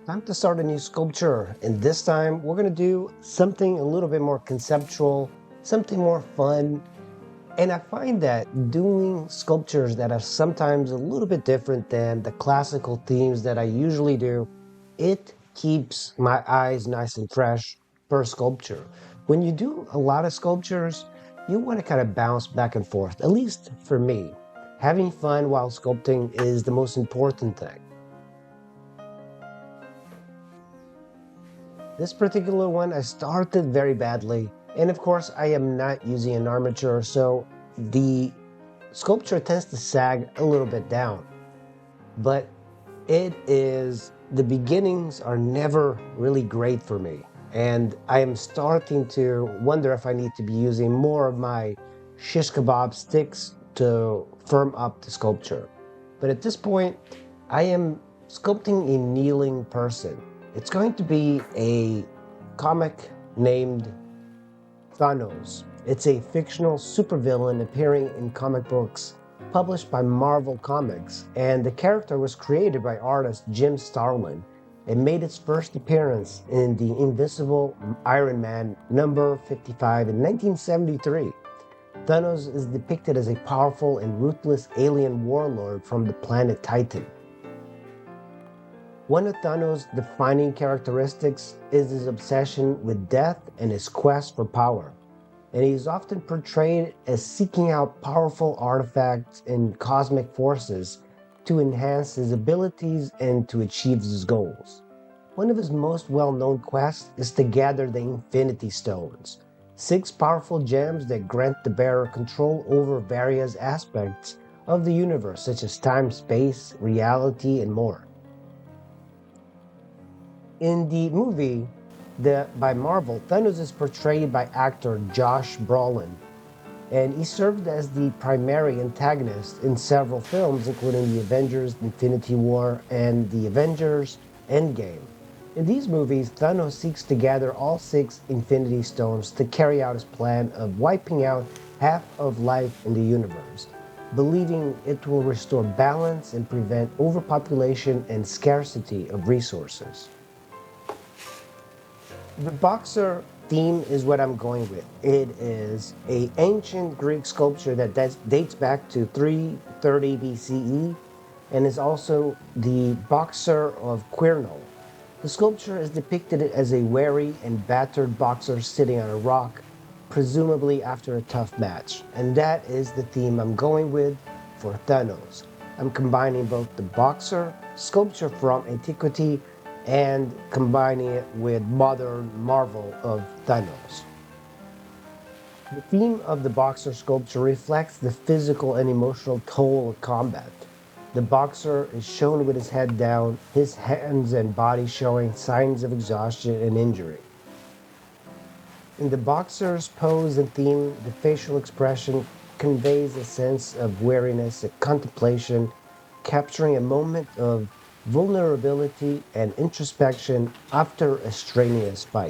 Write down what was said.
Time to start a new sculpture, and this time we're going to do something a little bit more conceptual, something more fun. And I find that doing sculptures that are sometimes a little bit different than the classical themes that I usually do, it keeps my eyes nice and fresh per sculpture. When you do a lot of sculptures, you want to kind of bounce back and forth, at least for me. Having fun while sculpting is the most important thing. This particular one, I started very badly. And of course, I am not using an armature, so the sculpture tends to sag a little bit down. But the beginnings are never really great for me. And I am starting to wonder if I need to be using more of my shish kebab sticks to firm up the sculpture. But at this point, I am sculpting a kneeling person. It's going to be a comic named Thanos. It's a fictional supervillain appearing in comic books published by Marvel Comics, and the character was created by artist Jim Starlin and made its first appearance in the Invincible Iron Man number 55 in 1973. Thanos is depicted as a powerful and ruthless alien warlord from the planet Titan. One of Thanos' defining characteristics is his obsession with death and his quest for power, and he is often portrayed as seeking out powerful artifacts and cosmic forces to enhance his abilities and to achieve his goals. One of his most well-known quests is to gather the Infinity Stones, six powerful gems that grant the bearer control over various aspects of the universe, such as time, space, reality, and more. In the movie by Marvel, Thanos is portrayed by actor Josh Brolin, and he served as the primary antagonist in several films, including The Avengers Infinity War and The Avengers Endgame. In these movies, Thanos seeks to gather all six Infinity Stones to carry out his plan of wiping out half of life in the universe, believing it will restore balance and prevent overpopulation and scarcity of resources. The boxer theme is what I'm going with. It is a ancient Greek sculpture that dates back to 330 BCE and is also the boxer of Quirno. The sculpture is depicted as a weary and battered boxer sitting on a rock, presumably after a tough match. And that is the theme I'm going with for Thanos. I'm combining both the boxer sculpture from antiquity and combining it with modern marvel of Thanos. The theme of the boxer sculpture reflects the physical and emotional toll of combat. The boxer is shown with his head down, his hands and body showing signs of exhaustion and injury. In the boxer's pose and theme, the facial expression conveys a sense of weariness and contemplation, capturing a moment of vulnerability and introspection after a strenuous fight.